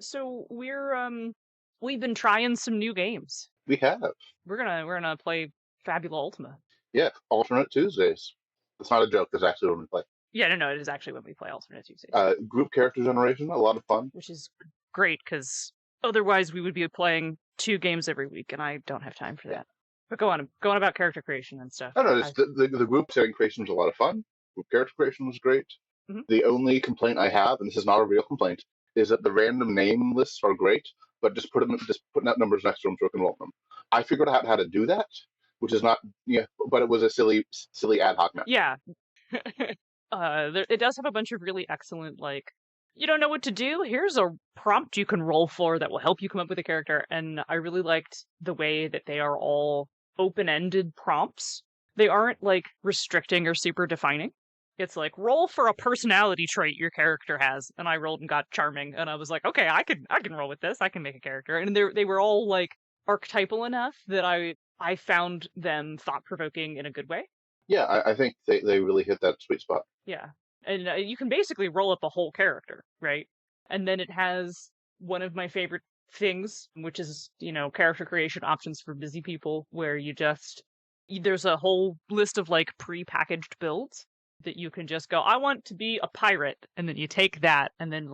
So we've been trying some new games. We have. We're gonna play Fabula Ultima. Yeah, alternate Tuesdays. It's not a joke. That's actually when we play. Yeah, no, it is actually when we play alternate Tuesdays, Group character generation, a lot of fun. which is great because otherwise we would be playing 2 games every week, and I don't have time for Yeah. that. But go on about character creation and stuff. I don't know, just the group setting creation was a lot of fun. Group character creation was great. Mhm. The only complaint I have, and this is not a real complaint, is that the random name lists are great, but just putting out numbers next to them so I can roll them. I figured out how to do that, which is not but it was a silly ad hoc method. Yeah, it does have a bunch of really excellent you don't know what to do. Here's a prompt you can roll for that will help you come up with a character. And I really liked the way that they are all open-ended prompts. They aren't restricting or super defining. It's like roll for a personality trait your character has, and I rolled and got charming, and I was like, okay, I can roll with this. I can make a character, and they were all archetypal enough that I found them thought-provoking in a good way. Yeah, I think they really hit that sweet spot. Yeah. And you can basically roll up a whole character, right? And then it has one of my favorite things, which is, character creation options for busy people, where there's a whole list of pre-packaged builds that you can just go, I want to be a pirate. And then you take that. And then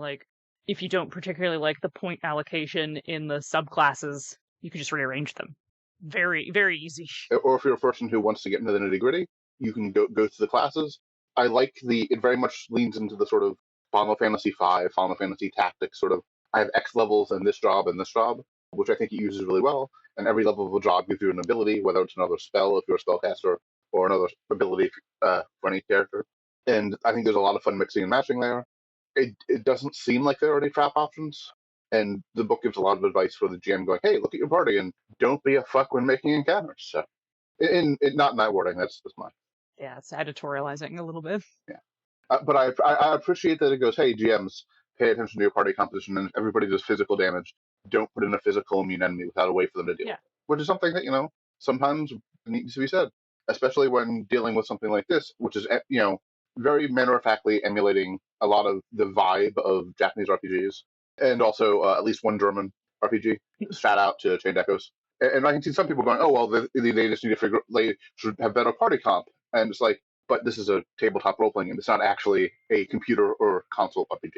if you don't particularly like the point allocation in the subclasses, you can just rearrange them. Very, very easy. Or if you're a person who wants to get into the nitty gritty, you can go to the classes. I like it very much leans into the sort of Final Fantasy V, Final Fantasy Tactics sort of, I have X levels and this job, which I think it uses really well. And every level of a job gives you an ability, whether it's another spell if you're a spellcaster, or another ability for any character. And I think there's a lot of fun mixing and matching there. It doesn't seem like there are any trap options. And the book gives a lot of advice for the GM going, hey, look at your party and don't be a fuck when making encounters. So, not in that wording, that's mine. Yeah, it's editorializing a little bit. Yeah. But I appreciate that it goes, hey, GMs, pay attention to your party composition, and if everybody does physical damage, don't put in a physical immune enemy without a way for them to deal with it. Which is something that, sometimes needs to be said, especially when dealing with something like this, which is, very matter-of-factly emulating a lot of the vibe of Japanese RPGs, and also at least one German RPG. Shout out to Chained Echoes. And I can see some people going, oh, well, they just need to they should have better party comp. And it's like, but this is a tabletop role-playing game. It's not actually a computer or console RPG.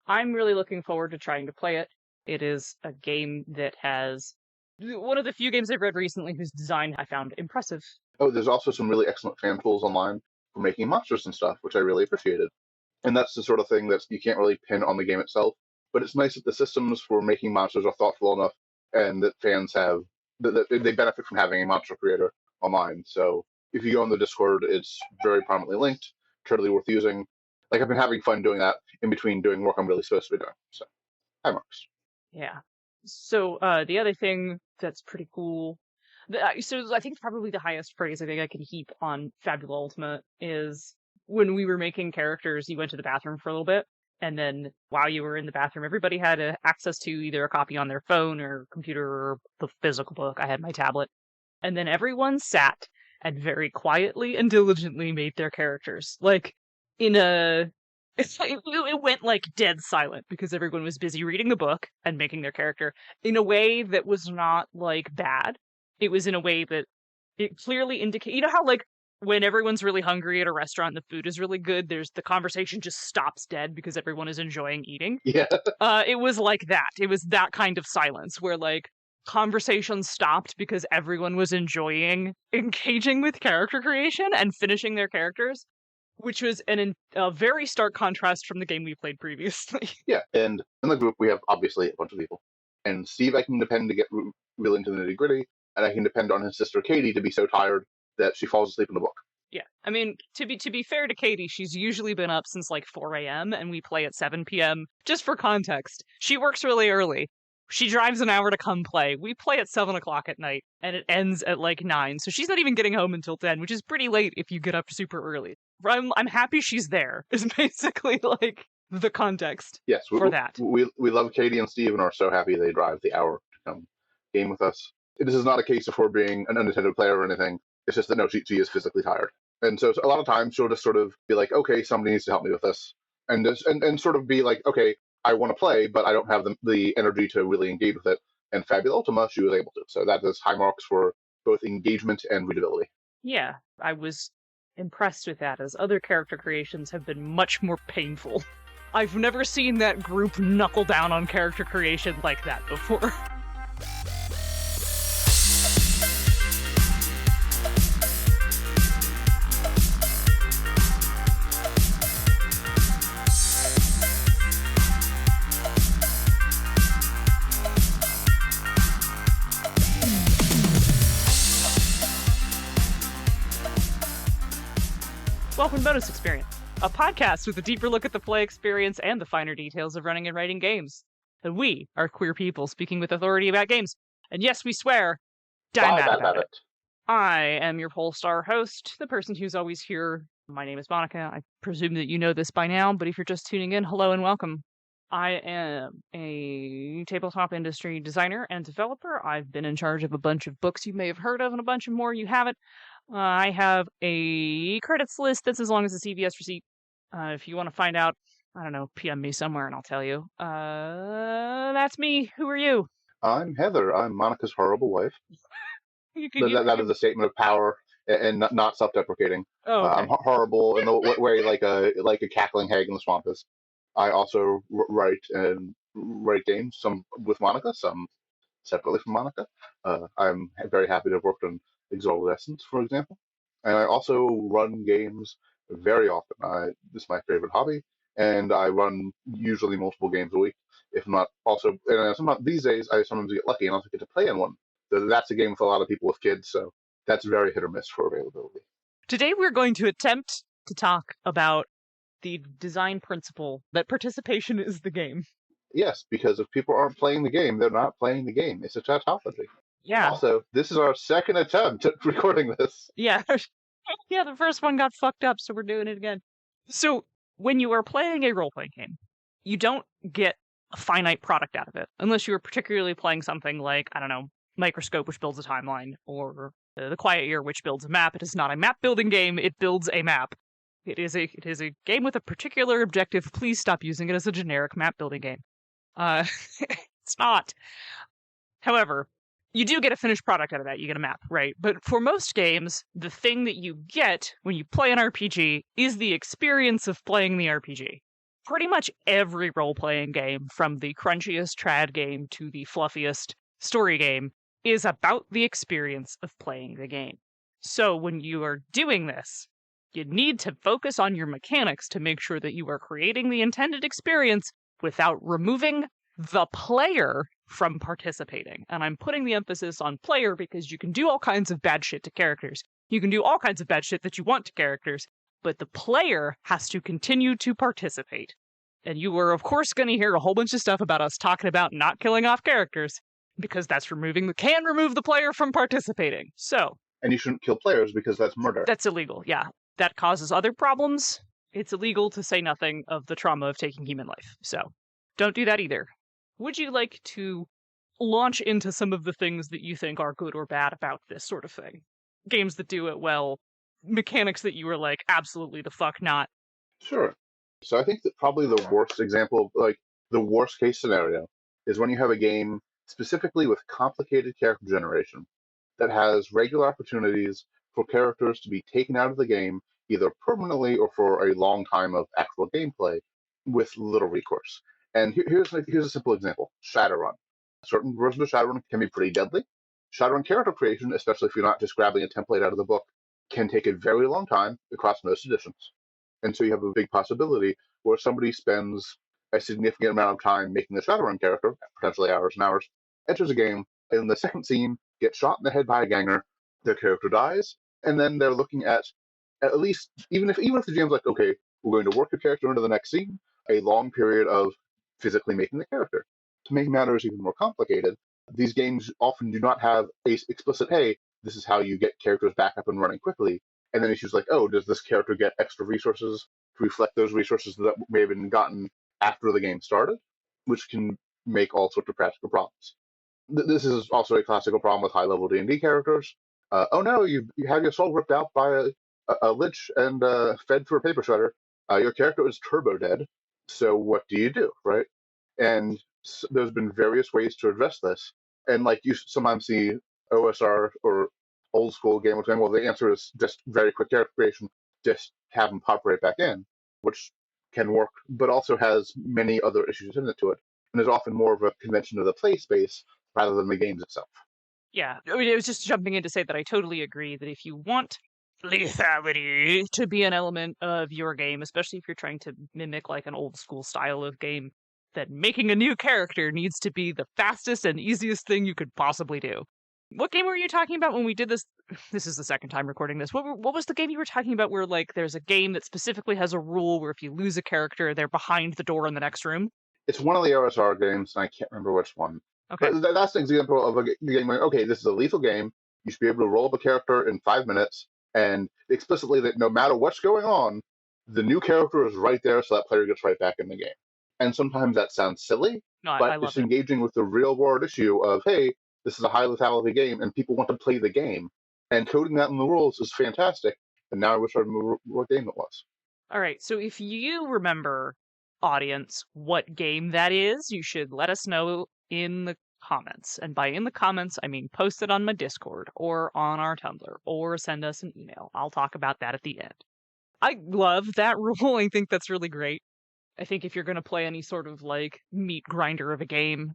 I'm really looking forward to trying to play it. It is a game that has one of the few games I've read recently whose design I found impressive. Oh, there's also some really excellent fan tools online for making monsters and stuff, which I really appreciated. And that's the sort of thing that you can't really pin on the game itself. But it's nice that the systems for making monsters are thoughtful enough, and that fans have that they benefit from having a monster creator online. So if you go on the Discord, it's very prominently linked, totally worth using. I've been having fun doing that in between doing work I'm really supposed to be doing. So, hi, Marks. Yeah. So the other thing that's pretty cool, so I think probably the highest praise I think I can heap on Fabula Ultima is when we were making characters, you went to the bathroom for a little bit, and then while you were in the bathroom, everybody had access to either a copy on their phone or computer or the physical book. I had my tablet. And then everyone sat and very quietly and diligently made their characters. In a... It went dead silent because everyone was busy reading the book and making their character in a way that was not bad. It was in a way that it clearly indicated, you know how when everyone's really hungry at a restaurant and the food is really good, there's the conversation just stops dead because everyone is enjoying eating. Yeah. It was like that. It was that kind of silence where conversation stopped because everyone was enjoying engaging with character creation and finishing their characters, which was a very stark contrast from the game we played previously. Yeah, and in the group we have obviously a bunch of people. And Steve I can depend to get really into the nitty gritty, and I can depend on his sister Katie to be so tired that she falls asleep in the book. Yeah, I mean, to be fair to Katie, she's usually been up since 4 a.m. and we play at 7 p.m. Just for context, she works really early. She drives an hour to come play. We play at 7 o'clock at night, and it ends at 9. So she's not even getting home until 10, which is pretty late if you get up super early. I'm happy she's there, is basically the context for that. We love Katie and Steve and are so happy they drive the hour to come game with us. This is not a case of her being an unattended player or anything. It's just that, no, she is physically tired. And so a lot of times she'll just sort of be like, okay, somebody needs to help me with this. And sort of be like, okay, I want to play, but I don't have the energy to really engage with it. And Fabula Ultima, she was able to. So that is high marks for both engagement and readability. Yeah, I was impressed with that, as other character creations have been much more painful. I've never seen that group knuckle down on character creation like that before. Welcome to Bonus Experience, a podcast with a deeper look at the play experience and the finer details of running and writing games. And we are queer people speaking with authority about games. And yes, we swear, die mad about it. I am your Polestar host, the person who's always here. My name is Monica. I presume that you know this by now, but if you're just tuning in, hello and welcome. I am a tabletop industry designer and developer. I've been in charge of a bunch of books you may have heard of and a bunch of more you haven't. I have a credits list that's as long as a CVS receipt. If you want to find out, I don't know, PM me somewhere and I'll tell you. That's me. Who are you? I'm Heather. I'm Monica's horrible wife. That is a statement of power and not self-deprecating. Oh, okay. I'm horrible in the way like a cackling hag in the swamp is. I also write games, some with Monica, some separately from Monica. I'm very happy to have worked on Exalted Essence, for example. And I also run games very often. This is my favorite hobby, and I run usually multiple games a week. If not, also, and these days I sometimes get lucky and also get to play in one. That's a game for a lot of people with kids, so that's very hit or miss for availability. Today we're going to attempt to talk about the design principle that participation is the game. Yes, because if people aren't playing the game, they're not playing the game. It's a tautology. Yeah. Also, this is our second attempt at recording this. Yeah. Yeah, the first one got fucked up, so we're doing it again. So, when you are playing a role-playing game, you don't get a finite product out of it, unless you are particularly playing something like, I don't know, Microscope, which builds a timeline, or The Quiet Year, which builds a map. It is not a map-building game, it builds a map. It is a game with a particular objective. Please stop using it as a generic map-building game. It's not. However, you do get a finished product out of that. You get a map, right? But for most games, the thing that you get when you play an RPG is the experience of playing the RPG. Pretty much every role-playing game, from the crunchiest trad game to the fluffiest story game, is about the experience of playing the game. So when you are doing this, you need to focus on your mechanics to make sure that you are creating the intended experience without removing the player from participating. And I'm putting the emphasis on player because you can do all kinds of bad shit to characters. You can do all kinds of bad shit that you want to characters, but the player has to continue to participate. And you are, of course, going to hear a whole bunch of stuff about us talking about not killing off characters, because that's can remove the player from participating. So. And you shouldn't kill players because that's murder. That's illegal, yeah. That causes other problems. It's illegal to say nothing of the trauma of taking human life. So, don't do that either. Would you like to launch into some of the things that you think are good or bad about this sort of thing? Games that do it well, mechanics that you were like, absolutely the fuck not. Sure. So I think that probably the worst example, like the worst case scenario, is when you have a game specifically with complicated character generation that has regular opportunities for characters to be taken out of the game, either permanently or for a long time of actual gameplay, with little recourse. And here's a simple example: Shadowrun. Certain versions of Shadowrun can be pretty deadly. Shadowrun character creation, especially if you're not just grabbing a template out of the book, can take a very long time across most editions. And so you have a big possibility where somebody spends a significant amount of time making the Shadowrun character, potentially hours and hours, enters a game, and in the second scene, gets shot in the head by a ganger, their character dies, and then they're looking at least, even if the GM's like, okay, we're going to work your character into the next scene, a long period of physically making the character. To make matters even more complicated, these games often do not have a explicit, hey, this is how you get characters back up and running quickly. And then issues like, oh, does this character get extra resources to reflect those resources that may have been gotten after the game started, which can make all sorts of practical problems. This is also a classical problem with high-level D&D characters. Oh no, you have your soul ripped out by a lich and fed through a paper shredder. Your character is turbo dead, so what do you do, right? And there's been various ways to address this. And like you sometimes see OSR or old school game saying, well, the answer is just very quick character creation, just have them pop right back in, which can work, but also has many other issues in it to it. And is often more of a convention of the play space rather than the games itself. Yeah, I mean, it was just jumping in to say that I totally agree that if you want lethality to be an element of your game, especially if you're trying to mimic like an old school style of game, that making a new character needs to be the fastest and easiest thing you could possibly do. What game were you talking about when we did this? This is the second time recording this. What was the game you were talking about where like there's a game that specifically has a rule where if you lose a character, they're behind the door in the next room? It's one of the OSR games, and I can't remember which one. Okay. But that's an example of a game where, okay, this is a lethal game. You should be able to roll up a character in 5 minutes, and explicitly that no matter what's going on, the new character is right there, so that player gets right back in the game. And sometimes that sounds silly, No, but I love it's it. engaging with the real world issue of, hey, this is a high lethality game, and people want to play the game. And coding that in the rules is fantastic. And now I wish I remember what game it was. All right, so if you remember, audience, what game that is, you should let us know in the comments. And by in the comments, I mean post it on my Discord or on our Tumblr or send us an email. I'll talk about that at the end. I love that rule. I think that's really great. I think if you're going to play any sort of like meat grinder of a game,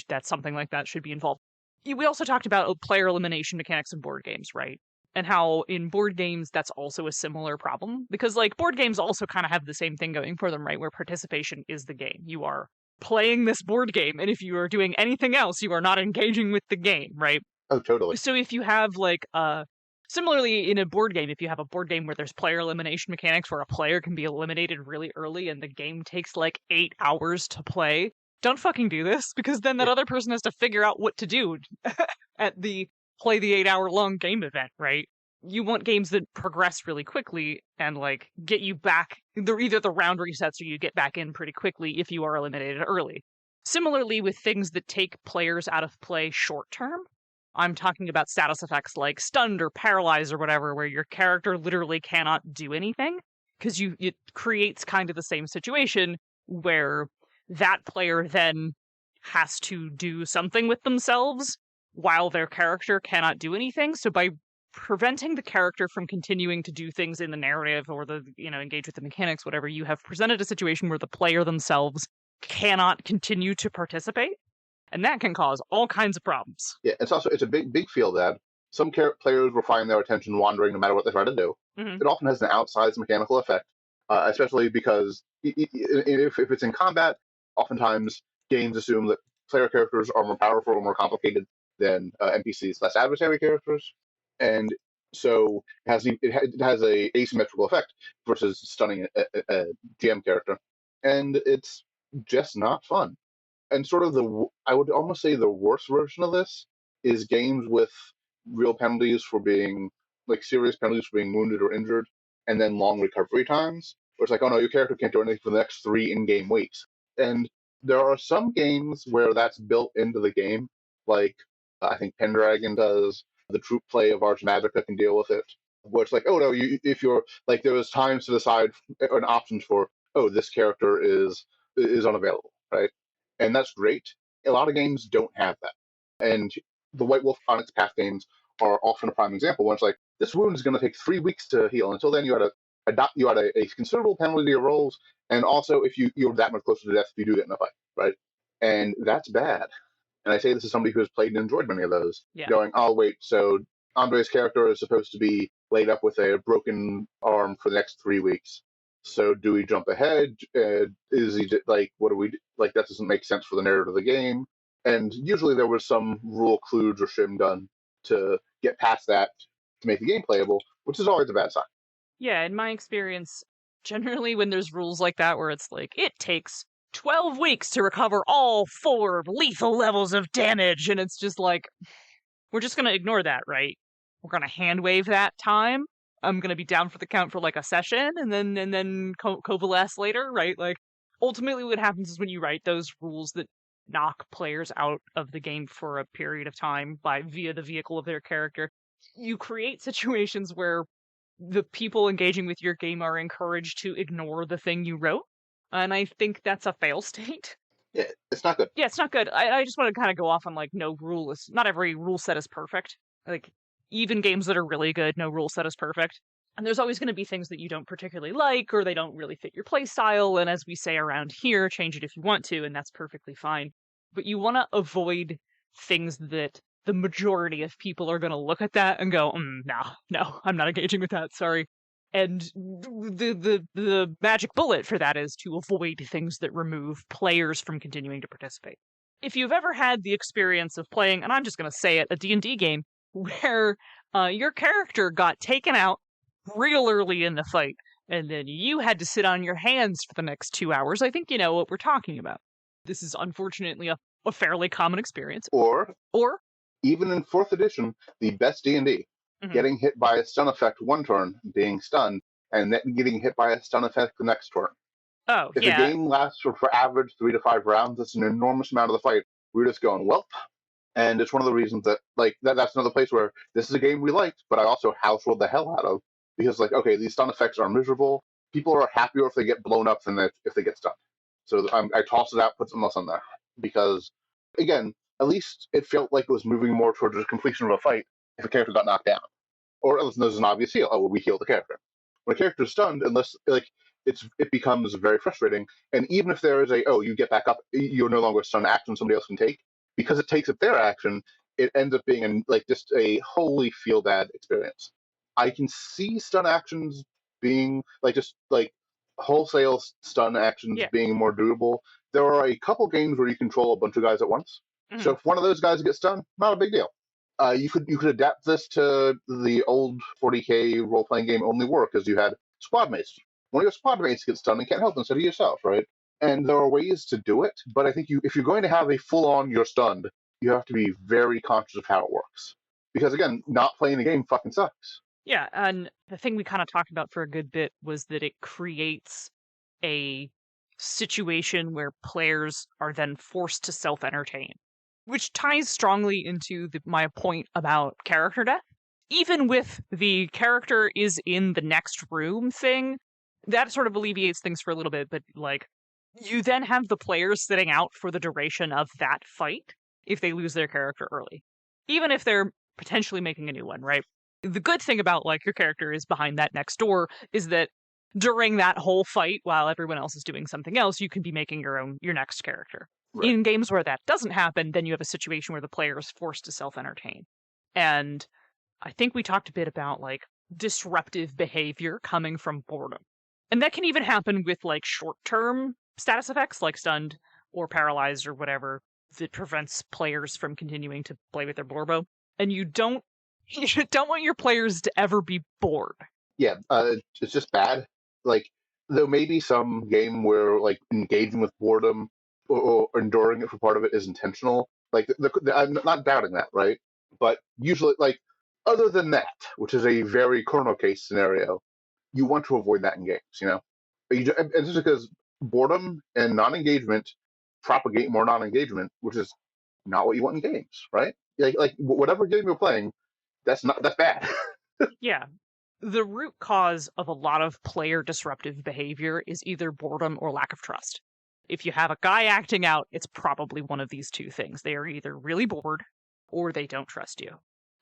that's something like that should be involved. We also talked about player elimination mechanics in board games, right? And how in board games that's also a similar problem because like board games also kind of have the same thing going for them, right? Where participation is the game. You are playing this board game, and if you are doing anything else, you are not engaging with the game, right? Oh, totally. So if you have like similarly in a board game, if you have a board game where there's player elimination mechanics where a player can be eliminated really early and the game takes like 8 hours to play, don't fucking do this because then that other person has to figure out what to do at the play the 8-hour long game event, right? You want games that progress really quickly and like get you back. They're either the round resets or you get back in pretty quickly if you are eliminated early. Similarly, with things that take players out of play short term, I'm talking about status effects like stunned or paralyzed or whatever, where your character literally cannot do anything because it creates kind of the same situation where that player then has to do something with themselves while their character cannot do anything. So by preventing the character from continuing to do things in the narrative or engage with the mechanics, whatever, you have presented a situation where the player themselves cannot continue to participate. And that can cause all kinds of problems. Yeah, it's a big field that some players will find their attention wandering no matter what they try to do. Mm-hmm. It often has an outsized mechanical effect, especially because if it's in combat, oftentimes games assume that player characters are more powerful or more complicated than NPCs, less adversary characters, and so it has a asymmetrical effect versus stunning a GM character, and it's just not fun. And sort of I would almost say the worst version of this is games with real penalties for being, like serious penalties for being wounded or injured, and then long recovery times, where it's like, oh no, your character can't do anything for the next 3 in-game weeks. And there are some games where that's built into the game, like I think Pendragon does, the troop play of Ars Magica can deal with it, where it's like, oh no, if you're, like there was times to decide, an option for, oh, this character is unavailable, right? And that's great. A lot of games don't have that. And the White Wolf on its path games are often a prime example when it's like, this wound is going to take 3 weeks to heal. Until then, you had a considerable penalty to your rolls, and also if you're that much closer to death if you do get in a fight, right? And that's bad. And I say this as somebody who has played and enjoyed many of those. Yeah. Going, oh wait, so Andre's character is supposed to be laid up with a broken arm for the next 3 weeks. So do we jump ahead? Is he like, what do we do? Like, that doesn't make sense for the narrative of the game. And usually there was some rule kludge or shim done to get past that to make the game playable, which is always a bad sign. Yeah, in my experience, generally when there's rules like that where it's like, it takes 12 weeks to recover all 4 lethal levels of damage, and it's just like, we're just going to ignore that, right? We're going to hand wave that time. I'm going to be down for the count for like a session and then coalesce later, right? Like, ultimately what happens is when you write those rules that knock players out of the game for a period of time via the vehicle of their character, you create situations where the people engaging with your game are encouraged to ignore the thing you wrote. And I think that's a fail state. Yeah, it's not good. Yeah, it's not good. I just want to kind of go off on, like, not every rule set is perfect. Like, even games that are really good, no rule set is perfect. And there's always going to be things that you don't particularly like, or they don't really fit your play style. And as we say around here, change it if you want to, and that's perfectly fine. But you want to avoid things that the majority of people are going to look at that and go, no, I'm not engaging with that, sorry. And the magic bullet for that is to avoid things that remove players from continuing to participate. If you've ever had the experience of playing, and I'm just going to say it, a D&D game, where your character got taken out real early in the fight, and then you had to sit on your hands for the next 2 hours, I think you know what we're talking about. This is unfortunately a fairly common experience. Or even in 4th edition, the best D&D, getting hit by a stun effect one turn, being stunned, and then getting hit by a stun effect the next turn. Oh, if the game lasts for average 3 to 5 rounds, that's an enormous amount of the fight. We're just going, welp. And it's one of the reasons that, like, that's another place where this is a game we liked, but I also house-rolled the hell out of. Because, like, okay, these stun effects are miserable. People are happier if they get blown up than if they get stunned. So I toss it out, put something else on there. Because, again, at least it felt like it was moving more towards the completion of a fight if a character got knocked down. Or else there's an obvious heal. Oh, well, we heal the character. When a character is stunned, unless, like, it becomes very frustrating. And even if there is you get back up, you're no longer a stun action somebody else can take, because it takes up their action, it ends up being just a wholly feel bad experience. I can see stun actions being just wholesale stun actions being more doable. There are a couple games where you control a bunch of guys at once. So if one of those guys gets stunned, not a big deal. You could adapt this to the old 40k role-playing game Only War, because you had squad mates. One of your squad mates gets stunned and can't help instead of yourself, right? And there are ways to do it, but I think if you're going to have a full-on you're stunned, you have to be very conscious of how it works. Because, again, not playing the game fucking sucks. Yeah, and the thing we kind of talked about for a good bit was that it creates a situation where players are then forced to self-entertain, which ties strongly into my point about character death. Even with the character is in the next room thing, that sort of alleviates things for a little bit, but, like, you then have the players sitting out for the duration of that fight if they lose their character early. Even if they're potentially making a new one, right? The good thing about, like, your character is behind that next door is that during that whole fight, while everyone else is doing something else, you can be making your next character. Right. In games where that doesn't happen, then you have a situation where the player is forced to self-entertain. And I think we talked a bit about, like, disruptive behavior coming from boredom. And that can even happen with, like, short-term status effects, like stunned or paralyzed or whatever, that prevents players from continuing to play with their Borbo. And you don't want your players to ever be bored. Yeah, it's just bad. Like, there may be some game where, like, engaging with boredom or enduring it for part of it is intentional. Like, I'm not doubting that, right? But usually, like, other than that, which is a very corner case scenario, you want to avoid that in games, you know? And just because boredom and non-engagement propagate more non-engagement, which is not what you want in games, right? Like whatever game you're playing, that's bad. Yeah. The root cause of a lot of player disruptive behavior is either boredom or lack of trust. If you have a guy acting out, it's probably one of these two things. They are either really bored or they don't trust you.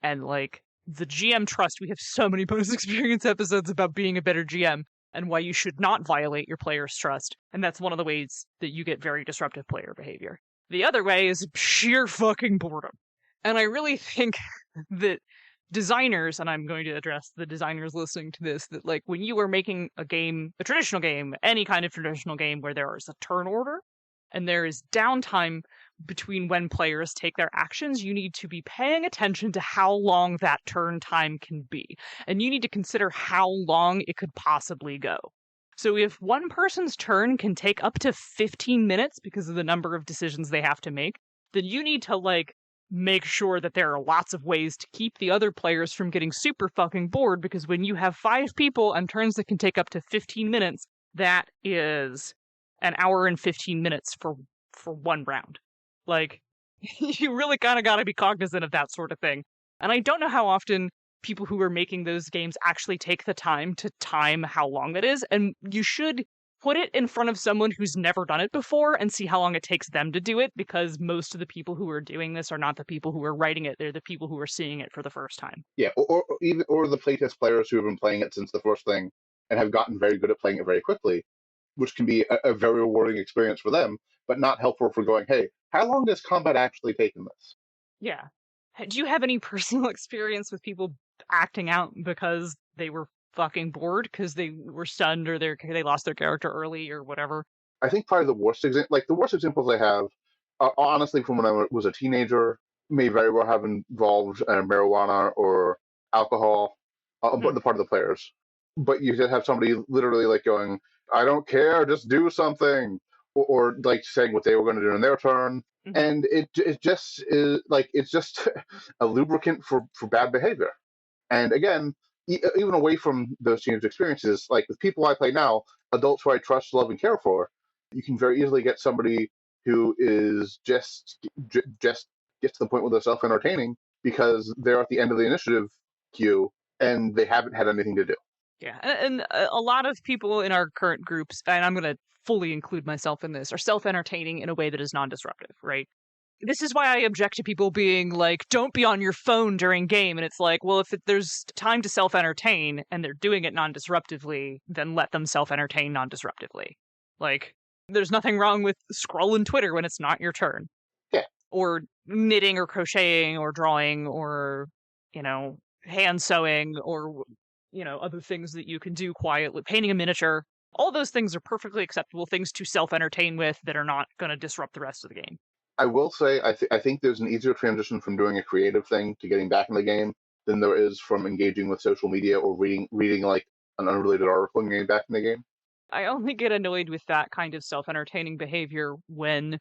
And, like, the GM trust, we have so many bonus experience episodes about being a better GM and why you should not violate your player's trust. And that's one of the ways that you get very disruptive player behavior. The other way is sheer fucking boredom. And I really think that designers, and I'm going to address the designers listening to this, that, like, when you are making a game, a traditional game, any kind of traditional game where there is a turn order and there is downtime between when players take their actions, you need to be paying attention to how long that turn time can be. And you need to consider how long it could possibly go. So if one person's turn can take up to 15 minutes because of the number of decisions they have to make, then you need to, like, make sure that there are lots of ways to keep the other players from getting super fucking bored, because when you have 5 people and turns that can take up to 15 minutes, that is an hour and 15 minutes for one round. Like, you really kind of got to be cognizant of that sort of thing. And I don't know how often people who are making those games actually take the time to time how long that is. And you should put it in front of someone who's never done it before and see how long it takes them to do it, because most of the people who are doing this are not the people who are writing it. They're the people who are seeing it for the first time. Yeah, or the playtest players who have been playing it since the first thing and have gotten very good at playing it very quickly, which can be a very rewarding experience for them, but not helpful for going, hey, how long does combat actually take in this? Yeah. Do you have any personal experience with people acting out because they were fucking bored because they were stunned or they lost their character early or whatever? I think probably the worst examples I have, honestly, from when I was a teenager, may very well have involved marijuana or alcohol, but the part of the players. But you did have somebody literally like going, "I don't care, just do something," or like saying what they were going to do in their turn, and it just is like it's just a lubricant for bad behavior. And again, even away from those teenage experiences, like with people I play now, adults who I trust, love, and care for, you can very easily get somebody who is just gets to the point where they're self-entertaining because they're at the end of the initiative queue and they haven't had anything to do. Yeah, and a lot of people in our current groups, and I'm going to fully include myself in this, are self-entertaining in a way that is non-disruptive, right? This is why I object to people being like, don't be on your phone during game. And it's like, well, if there's time to self-entertain and they're doing it non-disruptively, then let them self-entertain non-disruptively. Like, there's nothing wrong with scrolling Twitter when it's not your turn. Yeah. Or knitting or crocheting or drawing or, hand sewing or, other things that you can do quietly. Painting a miniature. All those things are perfectly acceptable things to self-entertain with that are not going to disrupt the rest of the game. I will say, I think there's an easier transition from doing a creative thing to getting back in the game than there is from engaging with social media or reading like an unrelated article and getting back in the game. I only get annoyed with that kind of self-entertaining behavior when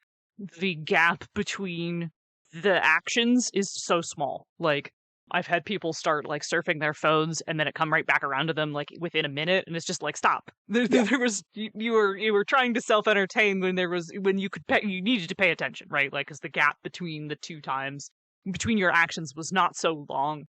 the gap between the actions is so small. Like, I've had people start like surfing their phones and then it come right back around to them like within a minute, and it's just like, stop. There was you were trying to self-entertain when you needed to pay attention, right? Like, because the gap between the two times between your actions was not so long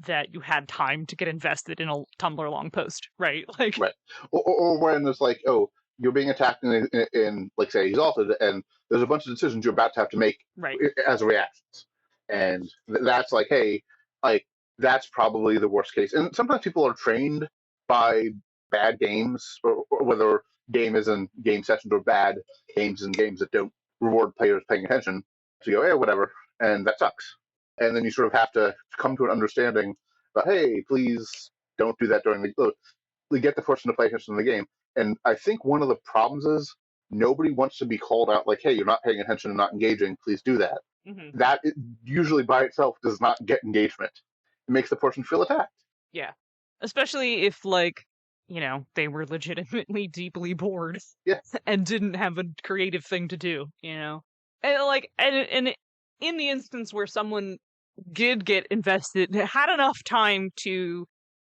that you had time to get invested in a Tumblr long post, right? Like, right. Or when it's like, oh, you're being attacked in like say Exalted, and there's a bunch of decisions you're about to have to make as reactions, and that's like, hey. Like, that's probably the worst case. And sometimes people are trained by bad games, or whether game is in game sessions or bad games in games that don't reward players paying attention. So you go, yeah, whatever. And that sucks. And then you sort of have to come to an understanding that, hey, please don't do that during the get the person to pay attention to the game. And I think one of the problems is nobody wants to be called out like, hey, you're not paying attention and not engaging. Please do that. Mm-hmm. That usually by itself does not get engagement. It makes the person feel attacked. Yeah. Especially if, like, they were legitimately deeply bored. Yeah. And didn't have a creative thing to do, And, like, and in the instance where someone did get invested, had enough time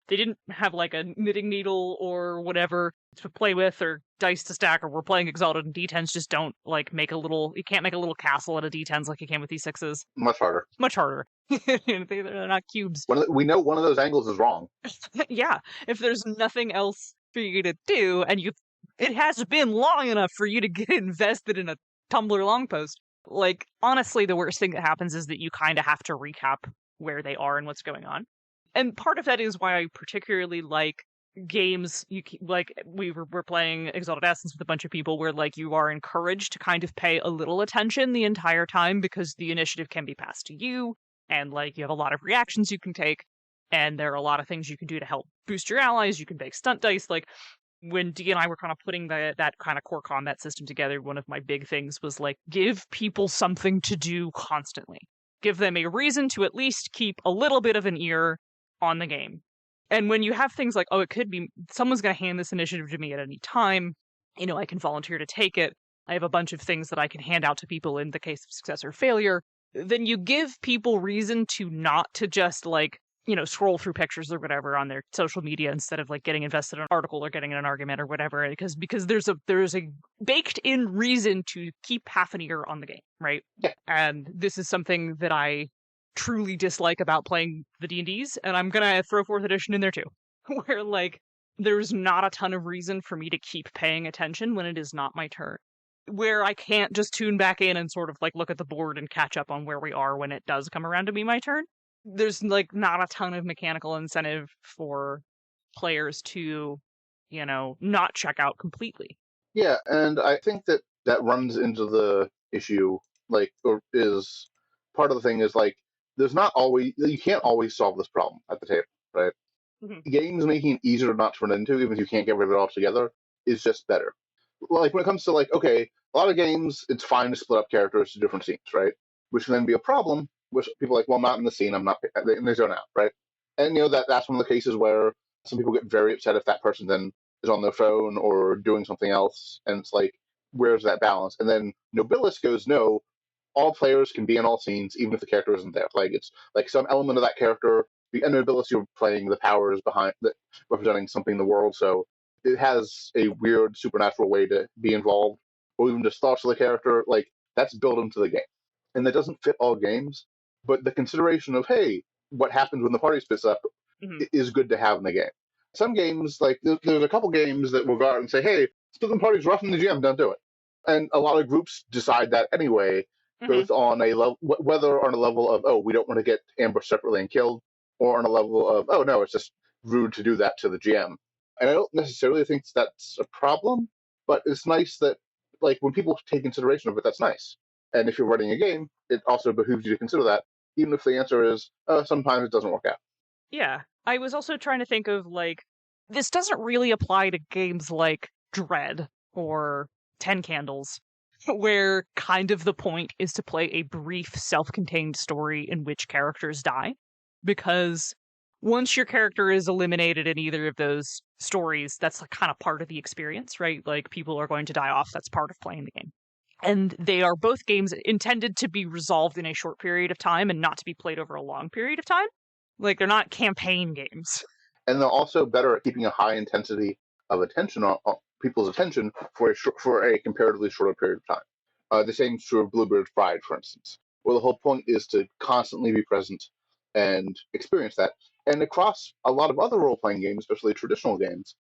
they didn't have, like, a knitting needle or whatever to play with or dice to stack, or we're playing Exalted and D10s just don't, like, you can't make a little castle out of D10s like you can with D6s. Much harder. Much harder. They're not cubes. We know one of those angles is wrong. Yeah. If there's nothing else for you to do, and it has been long enough for you to get invested in a Tumblr long post, like, honestly, the worst thing that happens is that you kind of have to recap where they are and what's going on. And part of that is why I particularly like games, we're playing Exalted Essence with a bunch of people where, like, you are encouraged to kind of pay a little attention the entire time because the initiative can be passed to you, and, like, you have a lot of reactions you can take, and there are a lot of things you can do to help boost your allies. You can make stunt dice. Like, when Dee and I were kind of putting that kind of core combat system together, one of my big things was, like, give people something to do constantly. Give them a reason to at least keep a little bit of an ear on the game. And when you have things like, oh, it could be someone's going to hand this initiative to me at any time, I can volunteer to take it. I have a bunch of things that I can hand out to people in the case of success or failure. Then you give people reason to not to just, like, scroll through pictures or whatever on their social media instead of, like, getting invested in an article or getting in an argument or whatever, because there's a baked in reason to keep half an ear on the game, right? Yeah. And this is something that I truly dislike about playing the D&Ds, and I'm gonna throw 4th edition in there too, where, like, there's not a ton of reason for me to keep paying attention when it is not my turn. Where I can't just tune back in and sort of like look at the board and catch up on where we are when it does come around to be my turn. There's like not a ton of mechanical incentive for players to, not check out completely. Yeah, and I think that runs into the issue, like, or is part of the thing is like, you can't always solve this problem at the table, right? Mm-hmm. Games making it easier not to run into, even if you can't get rid of it altogether, is just better. Like when it comes to like, okay, a lot of games, it's fine to split up characters to different scenes, right? Which can then be a problem, which people are like, well, I'm not in the scene, I'm not, and they zone out, right? And that's one of the cases where some people get very upset if that person then is on their phone or doing something else, and it's like, where's that balance? And then Nobilis goes, no, all players can be in all scenes, even if the character isn't there. Like it's like some element of that character, the ability of playing the powers behind that, representing something in the world. So it has a weird supernatural way to be involved, or even just thoughts of the character. Like that's built into the game, and that doesn't fit all games. But the consideration of hey, what happens when the party splits up is good to have in the game. Some games, like there's a couple games that will go out and say, hey, splitting parties rough in the GM, don't do it. And a lot of groups decide that anyway, both on a level, whether on a level of, oh, we don't want to get ambushed separately and killed, or on a level of, oh, no, it's just rude to do that to the GM. And I don't necessarily think that's a problem, but it's nice that, like, when people take consideration of it, that's nice. And if you're running a game, it also behooves you to consider that, even if the answer is, sometimes it doesn't work out. Yeah. I was also trying to think of, like, this doesn't really apply to games like Dread or 10 Candles, where kind of the point is to play a brief, self-contained story in which characters die. Because once your character is eliminated in either of those stories, that's like kind of part of the experience, right? Like, people are going to die off. That's part of playing the game. And they are both games intended to be resolved in a short period of time and not to be played over a long period of time. Like, they're not campaign games. And they're also better at keeping a high intensity of attention on people's attention for a comparatively shorter period of time. The same is true of Bluebird's Bride, for instance, where the whole point is to constantly be present and experience that. And across a lot of other role-playing games, especially traditional games,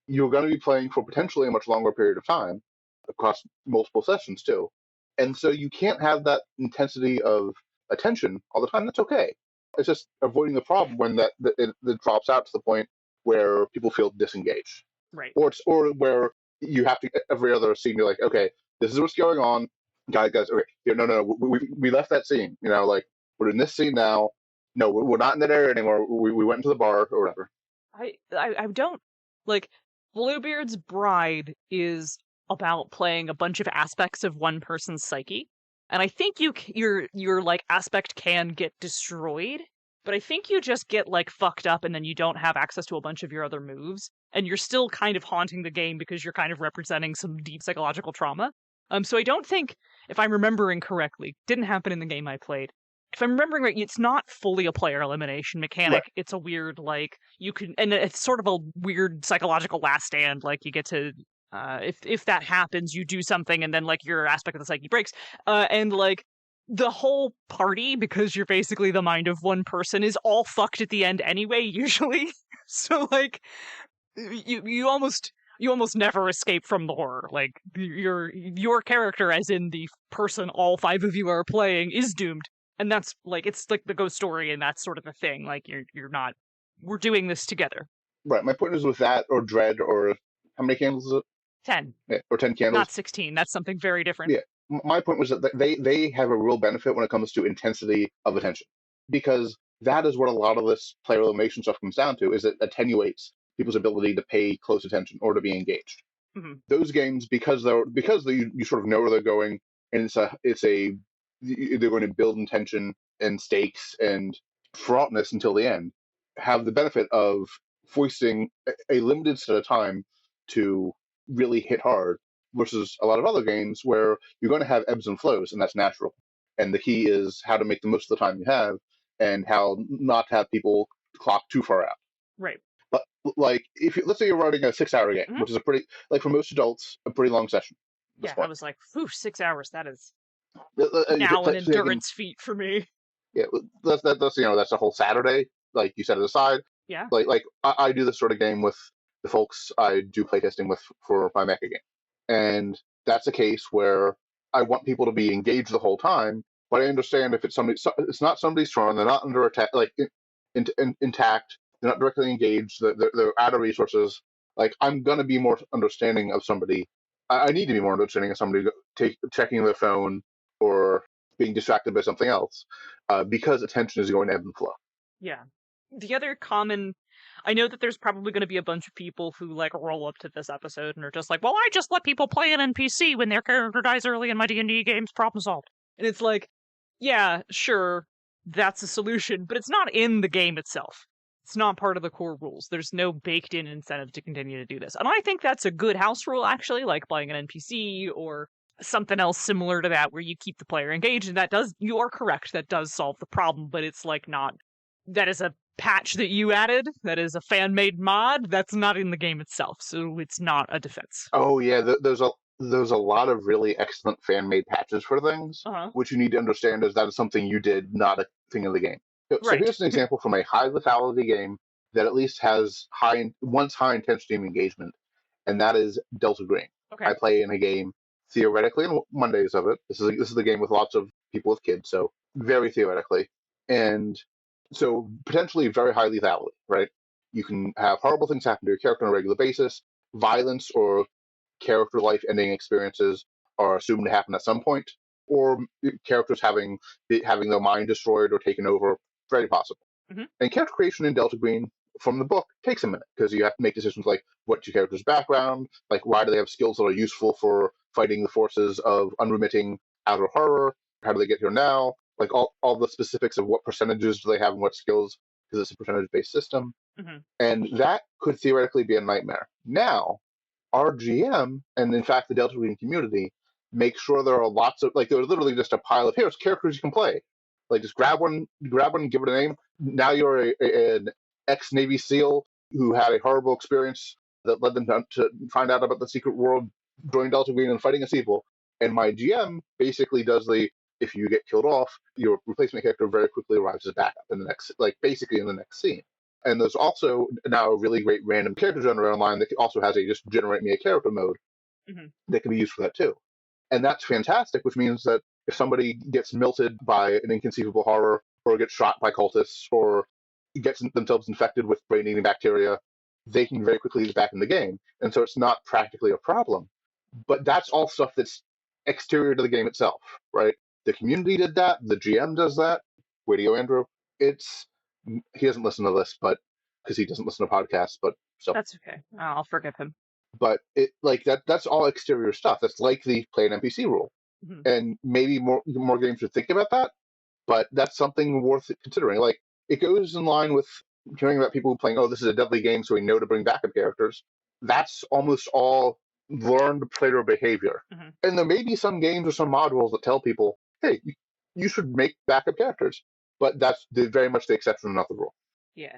you're going to be playing for potentially a much longer period of time across multiple sessions too. And so you can't have that intensity of attention all the time. That's okay. It's just avoiding the problem when it drops out to the point where people feel disengaged. Right. Or where you have to, every other scene, you're like, okay, this is what's going on. Guys, okay, no, we left that scene. Like, we're in this scene now. No, we're not in that area anymore. We went into the bar or whatever. I don't, like, Bluebeard's Bride is about playing a bunch of aspects of one person's psyche. And I think your like aspect can get destroyed, but I think you just get like fucked up and then you don't have access to a bunch of your other moves, and you're still kind of haunting the game because you're kind of representing some deep psychological trauma. So I don't think, if I'm remembering correctly, didn't happen in the game I played. If I'm remembering right, it's not fully a player elimination mechanic. Right. It's a weird, like, you can, and it's sort of a weird psychological last stand. Like, you get to, if that happens, you do something, and then like your aspect of the psyche breaks, and like the whole party, because you're basically the mind of one person, is all fucked at the end anyway. Usually, so like you almost never escape from the horror. Like your character, as in the person all five of you are playing, is doomed. And that's like, it's like the ghost story, and that's sort of the thing. Like, you're not, we're doing this together. Right. My point is with that or Dread or how many candles is it? 10. Yeah, or 10 candles. Not 16. That's something very different. Yeah. My point was that they have a real benefit when it comes to intensity of attention, because that is what a lot of this player elimination stuff comes down to, is it attenuates people's ability to pay close attention or to be engaged. Mm-hmm. Those games, because you sort of know where they're going, and they're going to build intention and stakes and fraughtness until the end, have the benefit of foisting a limited set of time to really hit hard, versus a lot of other games where you're going to have ebbs and flows, and that's natural. And the key is how to make the most of the time you have, and how not to have people clock too far out. Right. But like, let's say you're running a 6-hour game, which is a pretty, like for most adults, a pretty long session. Yeah, I was like, 6 hours. That is now an endurance feat for me. Yeah, that's that's a whole Saturday. Like, you set it aside. Yeah. Like I do this sort of game with the folks I do playtesting with for my mecha game. And that's a case where I want people to be engaged the whole time, but I understand if it's not somebody strong, they're not under attack, like intact, they're not directly engaged, they're out of resources. Like, I'm going to be more understanding of somebody. I need to be more understanding of somebody checking their phone or being distracted by something else, because attention is going to ebb and flow. Yeah. The other common, I know that there's probably going to be a bunch of people who like roll up to this episode and are just like, well, I just let people play an NPC when their character dies early in my D&D games, problem solved. And it's like, yeah, sure, that's a solution, but it's not in the game itself. It's not part of the core rules. There's no baked-in incentive to continue to do this. And I think that's a good house rule, actually, like playing an NPC or something else similar to that where you keep the player engaged. And that does, you are correct, that does solve the problem, but it's like not, that is a patch that you added, that is a fan-made mod, that's not in the game itself, so it's not a defense. Oh, yeah, there's a lot of really excellent fan-made patches for things, which you need to understand is that is something you did, not a thing in the game. So here's an example from a high lethality game that at least has high intensity engagement, and that is Delta Green. Okay. I play in a game theoretically on Mondays of it. This is the game with lots of people with kids, so very theoretically, and so potentially very high lethality, right? You can have horrible things happen to your character on a regular basis. Violence or character life ending experiences are assumed to happen at some point, or characters having their mind destroyed or taken over, very possible. And character creation in Delta Green from the book takes a minute, because you have to make decisions like what's your character's background, like why do they have skills that are useful for fighting the forces of unremitting outer horror, how do they get here now, like all the specifics of what percentages do they have and what skills, because it's a percentage-based system. And that could theoretically be a nightmare. Now, our GM, and in fact the Delta Green community, make sure there are lots of, like, there's literally just a pile of, here's characters you can play. Like, just grab one, give it a name. Now you're an ex-Navy SEAL who had a horrible experience that led them to find out about the secret world, join Delta Green and fighting a sequel. And my GM basically does if you get killed off, your replacement character very quickly arrives as backup in the next, like, basically in the next scene. And there's also now a really great random character generator online that also has a just generate me a character mode that can be used for that too. And that's fantastic, which means that if somebody gets melted by an inconceivable horror, or gets shot by cultists, or gets themselves infected with brain-eating bacteria, they can very quickly get back in the game. And so it's not practically a problem. But that's all stuff that's exterior to the game itself, right? The community did that. The GM does that. Way to go, Andrew. He doesn't listen to this, but because he doesn't listen to podcasts, but so that's okay. I'll forgive him. But that's all exterior stuff. That's like the play an NPC rule. And maybe more games should think about that, but that's something worth considering. Like, it goes in line with hearing about people playing, oh, this is a deadly game, so we know to bring backup characters. That's almost all learned player behavior. And there may be some games or some modules that tell people, hey, you should make backup characters. But that's very much the exception, not the rule. Yeah.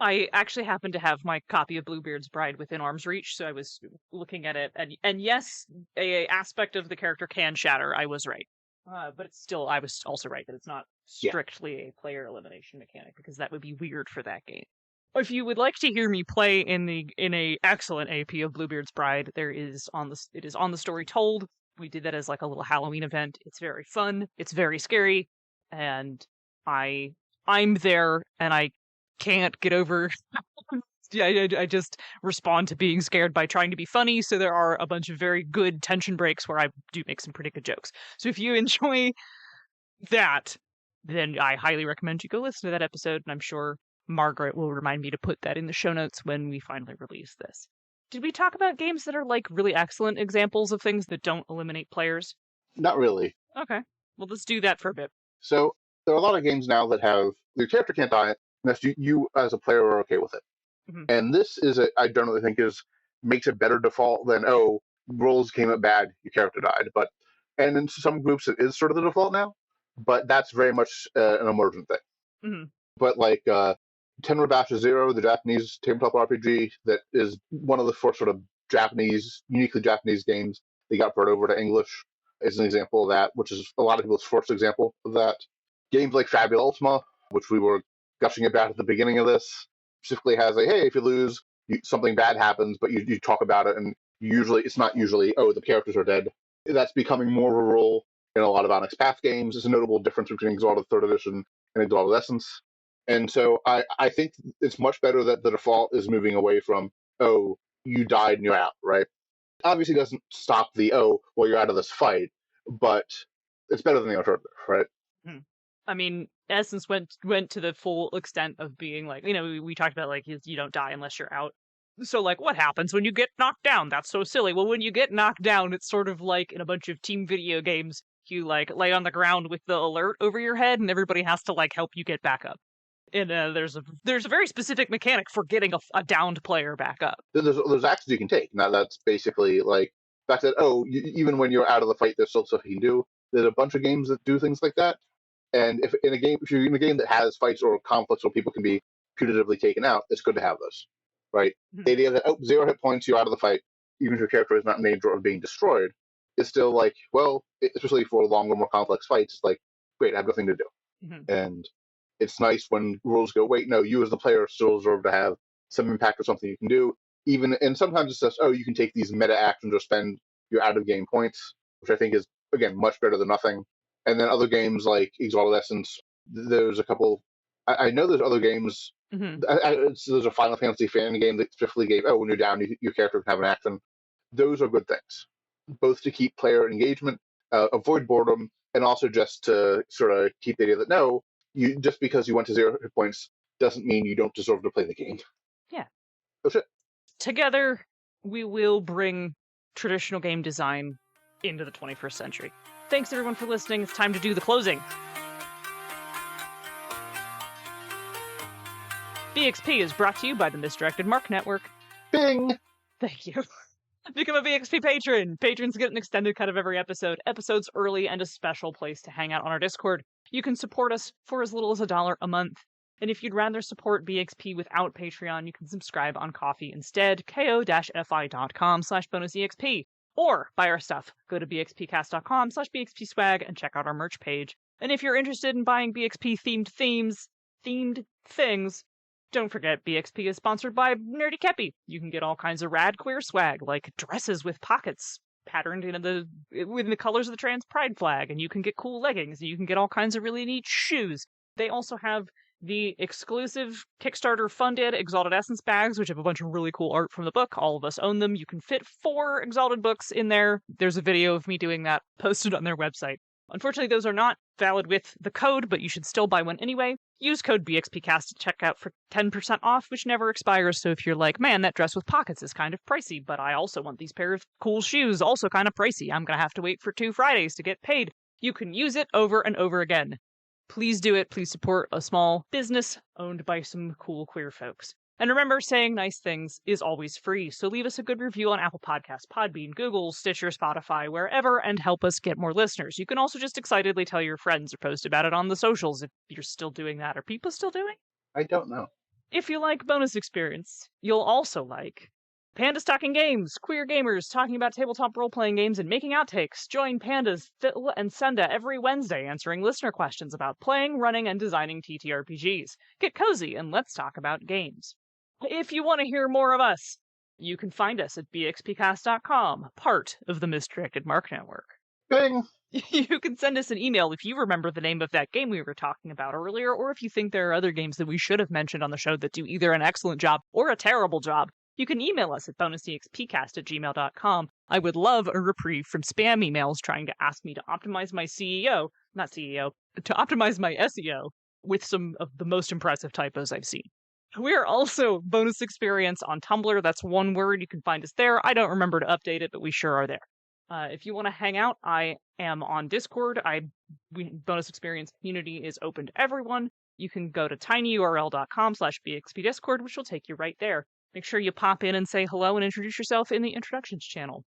I actually happen to have my copy of Bluebeard's Bride within arm's reach, so I was looking at it, and yes, a aspect of the character can shatter. I was right. But it's still, I was also right that it's not strictly a player elimination mechanic, because that would be weird for that game. If you would like to hear me play in a excellent AP of Bluebeard's Bride, it is on the Story Told. We did that as like a little Halloween event. It's very fun. It's very scary, and I'm there, and I can't get over. I just respond to being scared by trying to be funny. So there are a bunch of very good tension breaks where I do make some pretty good jokes. So if you enjoy that, then I highly recommend you go listen to that episode. And I'm sure Margaret will remind me to put that in the show notes when we finally release this. Did we talk about games that are like really excellent examples of things that don't eliminate players? Not really. Okay. Well, let's do that for a bit. So there are a lot of games now that have your character can't die unless you as a player are okay with it. And this I generally think makes a better default than, oh, rolls came out bad, your character died. And in some groups it is sort of the default now, but that's very much an emergent thing. But like Tenra Bash Zero, the Japanese tabletop RPG that is one of the first sort of uniquely Japanese games they got brought over to English, is an example of that, which is a lot of people's first example of that. Games like Fabula Ultima, which we were gushing about at the beginning of this, specifically has hey, if you lose, something bad happens, but you talk about it, and usually it's not usually, oh, the characters are dead. That's becoming more of a role in a lot of Onyx Path games. There's a notable difference between Exalted 3rd Edition and Exalted Essence. And so I think it's much better that the default is moving away from, oh, you died and you're out, right? Obviously doesn't stop the, oh, well, you're out of this fight, but it's better than the alternative, right? I mean, Essence went to the full extent of being like, we talked about like you don't die unless you're out. So like, what happens when you get knocked down? That's so silly. Well, when you get knocked down, it's sort of like in a bunch of team video games, you like lay on the ground with the alert over your head, and everybody has to like help you get back up. And there's a very specific mechanic for getting a downed player back up. There's actions you can take. Now that's basically like the fact that, oh, even when you're out of the fight, there's still stuff you can do. There's a bunch of games that do things like that. And if you're in a game that has fights or conflicts where people can be punitively taken out, it's good to have those, right? The idea that 0 hit points, you're out of the fight, even if your character is not in danger of being destroyed, is still like, well, especially for longer, more complex fights, it's like, great, I have nothing to do. And it's nice when rules go, wait, no, you as the player still deserve to have some impact or something you can do. And sometimes it's just, oh, you can take these meta actions or spend your out of game points, which I think is, again, much better than nothing. And then other games like Exalted Essence, there's a couple. I know there's other games. There's a Final Fantasy fan game that specifically gave, oh, when you're down, your character can have an action. Those are good things, both to keep player engagement, avoid boredom, and also just to sort of keep the idea that, no, just because you went to 0 hit points doesn't mean you don't deserve to play the game. Yeah. That's it. Together, we will bring traditional game design into the 21st century. Thanks everyone for listening. It's time to do the closing. BXP is brought to you by the Misdirected Mark Network. Bing! Thank you. Become a BXP patron. Patrons get an extended cut of every episode, episodes early, and a special place to hang out on our Discord. You can support us for as little as $1 a month. And if you'd rather support BXP without Patreon, you can subscribe on Ko-fi instead, ko-fi.com/bonusexp. Or buy our stuff. Go to bxpcast.com/bxpswag and check out our merch page. And if you're interested in buying BXP themed things, don't forget BXP is sponsored by Nerdy Kepi. You can get all kinds of rad queer swag, like dresses with pockets patterned in the colors of the trans pride flag, and you can get cool leggings, and you can get all kinds of really neat shoes. They also have the exclusive Kickstarter funded Exalted Essence bags, which have a bunch of really cool art from the book. All of us own them. You can fit 4 Exalted books in there. There's a video of me doing that posted on their website. Unfortunately, those are not valid with the code, but you should still buy one anyway. Use code BXPcast at checkout for 10% off, which never expires. So if you're like, man, that dress with pockets is kind of pricey, but I also want these pair of cool shoes, also kind of pricey. I'm going to have to wait for 2 Fridays to get paid. You can use it over and over again. Please do it. Please support a small business owned by some cool queer folks. And remember, saying nice things is always free, so leave us a good review on Apple Podcasts, Podbean, Google, Stitcher, Spotify, wherever, and help us get more listeners. You can also just excitedly tell your friends or post about it on the socials if you're still doing that. Are people still doing? I don't know. If you like Bonus Experience, you'll also like Pandas Talking Games, queer gamers talking about tabletop role-playing games and making outtakes. Join Pandas, Phil, and Senda every Wednesday answering listener questions about playing, running, and designing TTRPGs. Get cozy and let's talk about games. If you want to hear more of us, you can find us at bxpcast.com, part of the Misdirected Mark Network. Bing! You can send us an email if you remember the name of that game we were talking about earlier, or if you think there are other games that we should have mentioned on the show that do either an excellent job or a terrible job. You can email us at bonusexpcast@gmail.com. I would love a reprieve from spam emails trying to ask me to optimize my to optimize my SEO with some of the most impressive typos I've seen. We're also Bonus Experience on Tumblr. That's one word. You can find us there. I don't remember to update it, but we sure are there. If you want to hang out, I am on Discord. Bonus Experience community is open to everyone. You can go to tinyurl.com/bxpdiscord, which will take you right there. Make sure you pop in and say hello and introduce yourself in the introductions channel.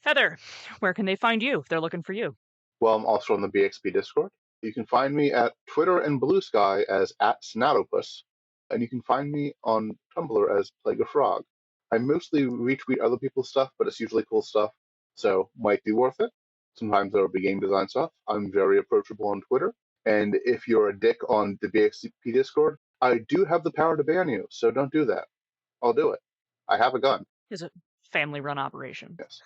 Heather, where can they find you if they're looking for you? Well, I'm also on the BXP Discord. You can find me at Twitter and Blue Sky as @Snatopus, and you can find me on Tumblr as Plague of Frog. I mostly retweet other people's stuff, but it's usually cool stuff, so might be worth it. Sometimes there will be game design stuff. I'm very approachable on Twitter, and if you're a dick on the BXP Discord, I do have the power to ban you, so don't do that. I'll do it. I have a gun. It's a family-run operation. Yes.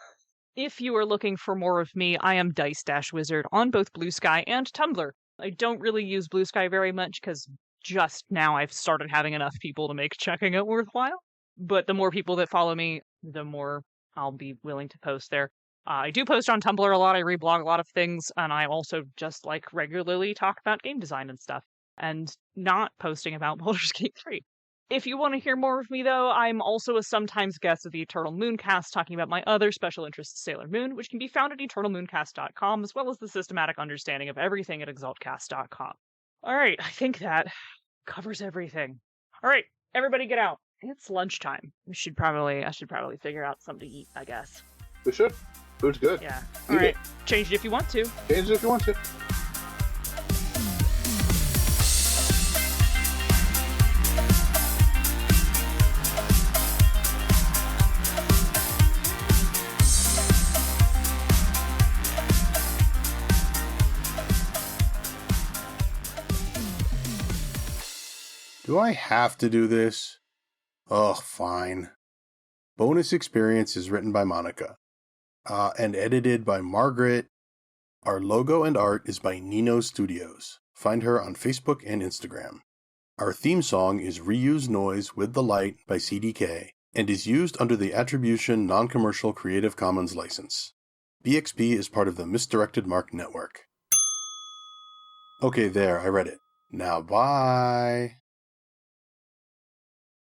If you are looking for more of me, I am Dice-Wizard on both Blue Sky and Tumblr. I don't really use Blue Sky very much because just now I've started having enough people to make checking it worthwhile. But the more people that follow me, the more I'll be willing to post there. I do post on Tumblr a lot. I reblog a lot of things, and I also just regularly talk about game design and stuff, and not posting about Baldur's Gate 3. If you want to hear more of me, though, I'm also a sometimes guest of the Eternal Mooncast, talking about my other special interest, Sailor Moon, which can be found at eternalmooncast.com, as well as the systematic understanding of everything at exaltcast.com. All right, I think that covers everything. All right, everybody get out. It's lunchtime. I should probably figure out something to eat, I guess. We should. Food's good. Yeah. All right. Change it if you want to. Change it if you want to. Do I have to do this? Ugh, fine. Bonus Experience is written by Monica. And edited by Margaret. Our logo and art is by Nino Studios. Find her on Facebook and Instagram. Our theme song is Reuse Noise with the Light by CDK and is used under the Attribution Non-Commercial Creative Commons license. BXP is part of the Misdirected Mark Network. Okay, there, I read it. Now bye!